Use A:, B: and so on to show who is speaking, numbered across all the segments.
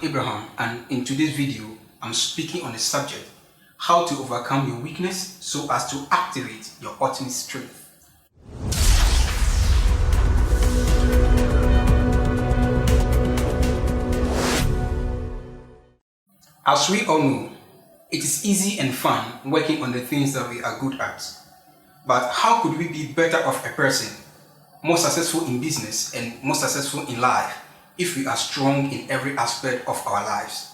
A: Abraham, and in today's video, I'm speaking on the subject, how to overcome your weakness so as to activate your ultimate strength. As we all know, it is easy and fun working on the things that we are good at. But how could we be better off a person, more successful in business and more successful in life, if we are strong in every aspect of our lives?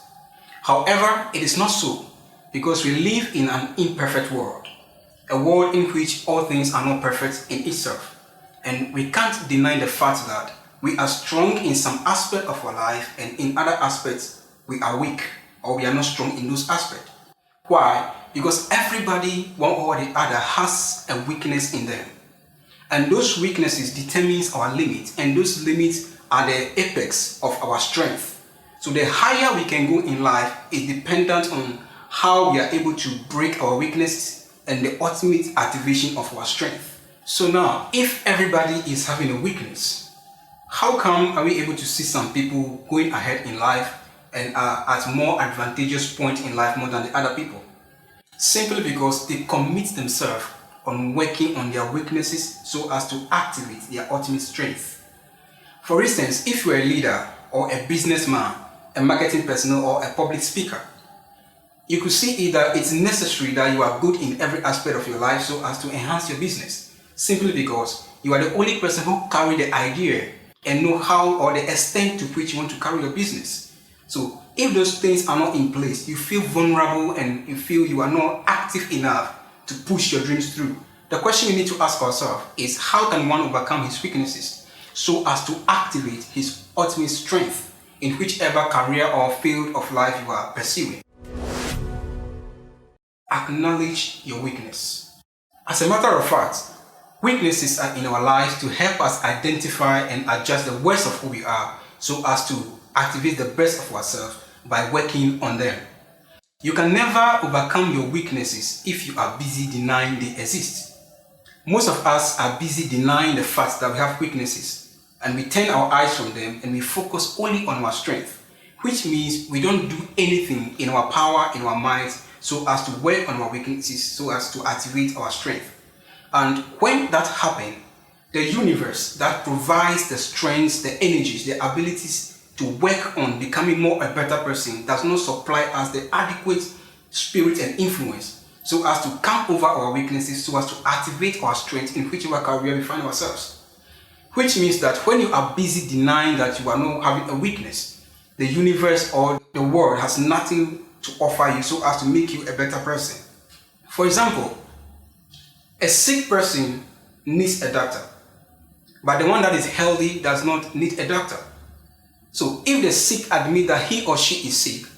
A: However, it is not so, because we live in an imperfect world, a world in which all things are not perfect in itself, and we can't deny the fact that we are strong in some aspect of our life and in other aspects we are weak or we are not strong in those aspects. Why? Because everybody, one or the other, has a weakness in them. And those weaknesses determines our limits, and those limits are the apex of our strength. So the higher we can go in life is dependent on how we are able to break our weaknesses and the ultimate activation of our strength. So now, if everybody is having a weakness, how come are we able to see some people going ahead in life and are at more advantageous point in life more than the other people? Simply because they commit themselves on working on their weaknesses so as to activate their ultimate strength. For instance, if you're a leader or a businessman, a marketing personnel or a public speaker, you could see either it's necessary that you are good in every aspect of your life so as to enhance your business, simply because you are the only person who carry the idea and know how or the extent to which you want to carry your business. So if those things are not in place, you feel vulnerable and you feel you are not active enough to push your dreams through. The question we need to ask ourselves is, how can one overcome his weaknesses so as to activate his ultimate strength in whichever career or field of life you are pursuing? Acknowledge your weakness. As a matter of fact, weaknesses are in our lives to help us identify and adjust the worst of who we are so as to activate the best of ourselves by working on them. You can never overcome your weaknesses if you are busy denying they exist. Most of us are busy denying the fact that we have weaknesses, and we turn our eyes from them and we focus only on our strength, which means we don't do anything in our power, in our minds, so as to work on our weaknesses, so as to activate our strength. And when that happens, the universe that provides the strengths, the energies, the abilities to work on becoming more a better person does not supply us the adequate spirit and influence so as to come over our weaknesses, so as to activate our strength in whichever career we find ourselves. Which means that when you are busy denying that you are not having a weakness, the universe or the world has nothing to offer you so as to make you a better person. For example, a sick person needs a doctor, but the one that is healthy does not need a doctor. So if the sick admit that he or she is sick,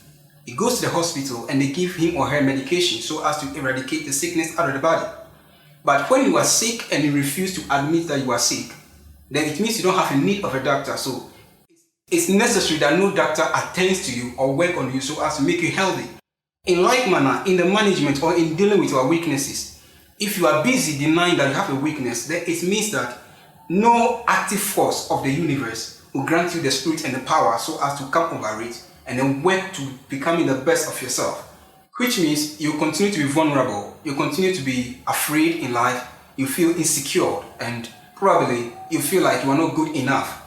A: he goes to the hospital and they give him or her medication so as to eradicate the sickness out of the body. But when you are sick and you refuse to admit that you are sick, then it means you don't have a need of a doctor. So it's necessary that no doctor attends to you or work on you so as to make you healthy. In like manner, in the management or in dealing with our weaknesses, if you are busy denying that you have a weakness, then it means that no active force of the universe will grant you the spirit and the power so as to come over it and then work to becoming the best of yourself. Which means you continue to be vulnerable, you continue to be afraid in life, you feel insecure, and probably you feel like you are not good enough.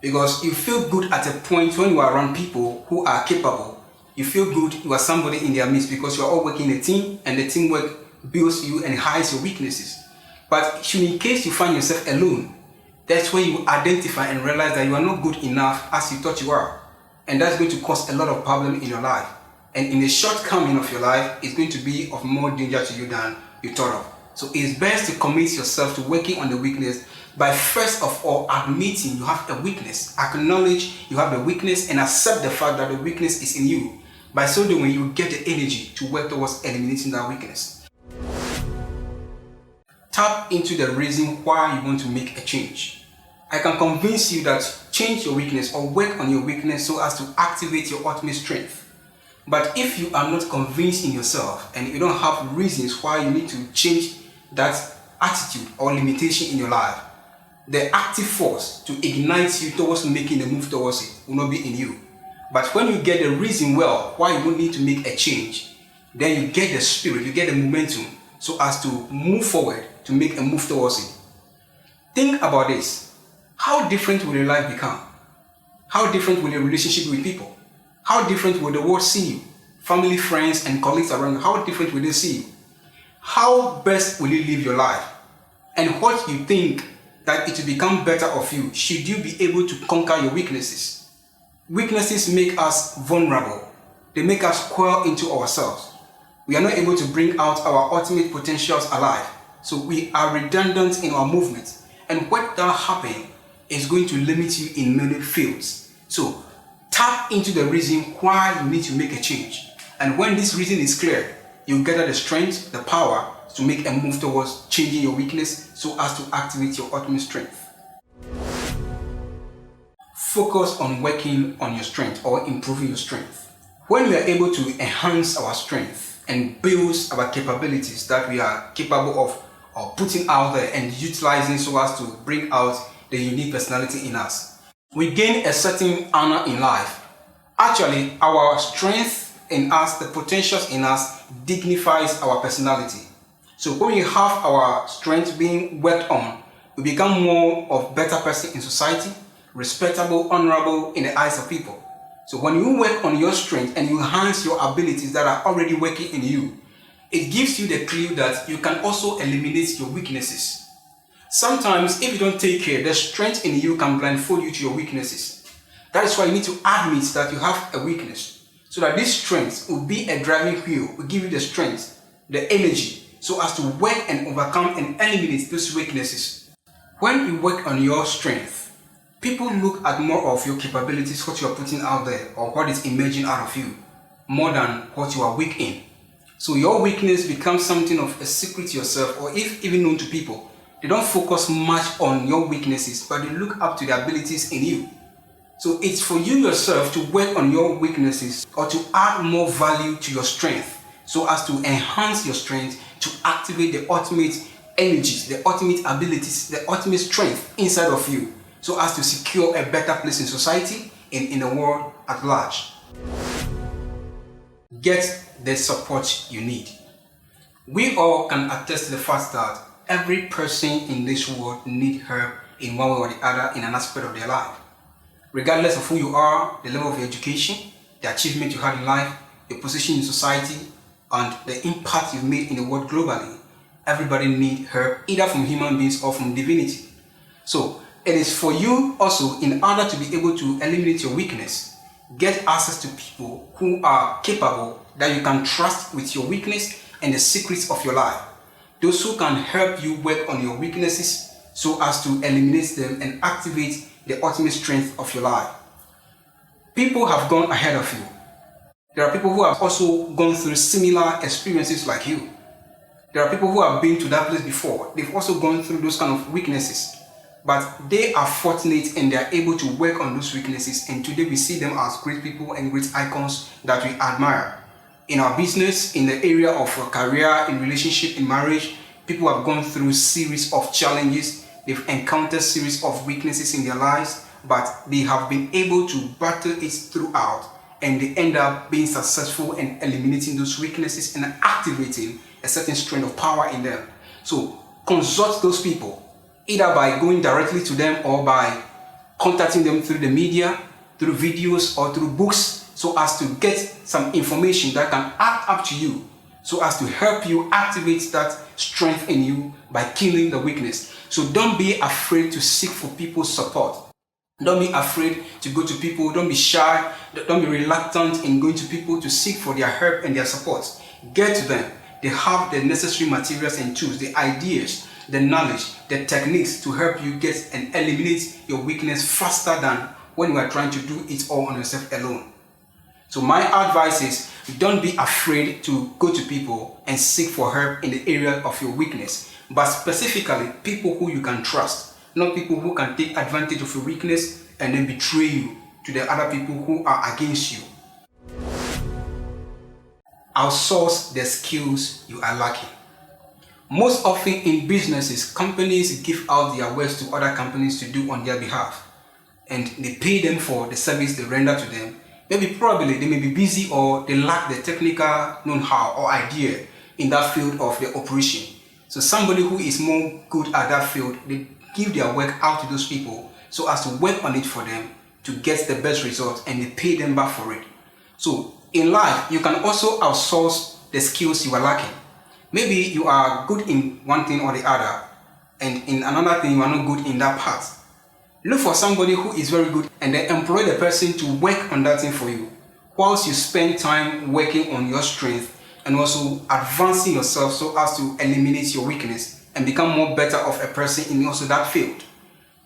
A: Because you feel good at a point when you are around people who are capable. You feel good, you are somebody in their midst because you are all working in a team, and the teamwork builds you and hides your weaknesses. But in case you find yourself alone, that's when you identify and realize that you are not good enough as you thought you are. And that's going to cause a lot of problems in your life. And in the shortcoming of your life, it's going to be of more danger to you than you thought of. So it's best to commit yourself to working on the weakness by first of all admitting you have a weakness. Acknowledge you have a weakness and accept the fact that the weakness is in you. By so doing, you get the energy to work towards eliminating that weakness. Tap into the reason why you want to make a change. I can convince you that change your weakness or work on your weakness so as to activate your ultimate strength. But if you are not convinced in yourself and you don't have reasons why you need to change that attitude or limitation in your life, the active force to ignite you towards making the move towards it will not be in you. But when you get the reason well why you need to make a change, then you get the spirit, you get the momentum so as to move forward, to make a move towards it. Think about this. How different will your life become? How different will your relationship with people? How different will the world see you? Family, friends, and colleagues around you, how different will they see you? How best will you live your life? And what you think that it will become better of you should you be able to conquer your weaknesses. Weaknesses make us vulnerable. They make us coil into ourselves. We are not able to bring out our ultimate potentials alive. So we are redundant in our movements. And what that happen is going to limit you in many fields. So tap into the reason why you need to make a change. And when this reason is clear, you gather the strength, the power to make a move towards changing your weakness so as to activate your ultimate strength. Focus on working on your strength or improving your strength. When we are able to enhance our strength and build our capabilities that we are capable of putting out there and utilizing so as to bring out the unique personality in us, we gain a certain honor in life. Actually, our strength in us, the potentials in us, dignifies our personality. So when we have our strength being worked on, we become more of better person in society, respectable, honorable in the eyes of people. So when you work on your strength and you enhance your abilities that are already working in you, it gives you the clue that you can also eliminate your weaknesses. Sometimes if you don't take care, the strength in you can blindfold you to your weaknesses. That is why you need to admit that you have a weakness, so that this strength will be a driving wheel, will give you the strength, the energy, so as to work and overcome and eliminate those weaknesses. When you work on your strength, people look at more of your capabilities, what you are putting out there, or what is emerging out of you, more than what you are weak in. So your weakness becomes something of a secret to yourself, or if even known to people, they don't focus much on your weaknesses, but they look up to the abilities in you. So it's for you yourself to work on your weaknesses or to add more value to your strength so as to enhance your strength, to activate the ultimate energies, the ultimate abilities, the ultimate strength inside of you so as to secure a better place in society and in the world at large. Get the support you need. We all can attest to the fact that every person in this world needs help in one way or the other in an aspect of their life. Regardless of who you are, the level of your education, the achievement you had in life, your position in society, and the impact you've made in the world globally, everybody needs help either from human beings or from divinity. So it is for you also, in order to be able to eliminate your weakness, get access to people who are capable, that you can trust with your weakness and the secrets of your life. Those who can help you work on your weaknesses so as to eliminate them and activate the ultimate strength of your life. People have gone ahead of you. There are people who have also gone through similar experiences like you. There are people who have been to that place before. They've also gone through those kind of weaknesses. But they are fortunate and they are able to work on those weaknesses, and today we see them as great people and great icons that we admire. In our business, in the area of career, in relationship, in marriage, people have gone through series of challenges. They've encountered series of weaknesses in their lives, but they have been able to battle it throughout, and they end up being successful in eliminating those weaknesses and activating a certain strength of power in them. So consult those people, either by going directly to them or by contacting them through the media, through videos or through books, so as to get some information that can add up to you, so as to help you activate that strength in you by killing the weakness. So don't be afraid to seek for people's support. Don't be afraid to go to people. Don't be shy. Don't be reluctant in going to people to seek for their help and their support. Get to them. They have the necessary materials and tools, the ideas, the knowledge, the techniques to help you get and eliminate your weakness faster than when you are trying to do it all on yourself alone. So my advice is, don't be afraid to go to people and seek for help in the area of your weakness, but specifically people who you can trust, not people who can take advantage of your weakness and then betray you to the other people who are against you. Outsource the skills you are lacking. Most often in businesses, companies give out their works to other companies to do on their behalf, and they pay them for the service they render to them. Maybe probably they may be busy or they lack the technical know-how or idea in that field of the operation. So somebody who is more good at that field, they give their work out to those people so as to work on it for them to get the best result, and they pay them back for it. So in life, you can also outsource the skills you are lacking. Maybe you are good in one thing or the other, and in another thing you are not good in that part. Look for somebody who is very good and then employ the person to work on that thing for you, whilst you spend time working on your strength and also advancing yourself so as to eliminate your weakness and become more better of a person in also that field.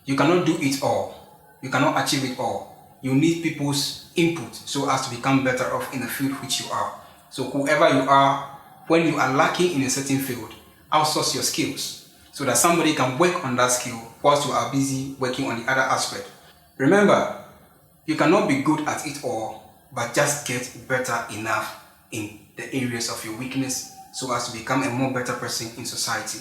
A: You cannot do it all. You cannot achieve it all. You need people's input so as to become better off in the field which you are. So whoever you are, when you are lacking in a certain field, outsource your skills so that somebody can work on that skill whilst you are busy working on the other aspect. Remember, you cannot be good at it all, but just get better enough in the areas of your weakness so as to become a more better person in society.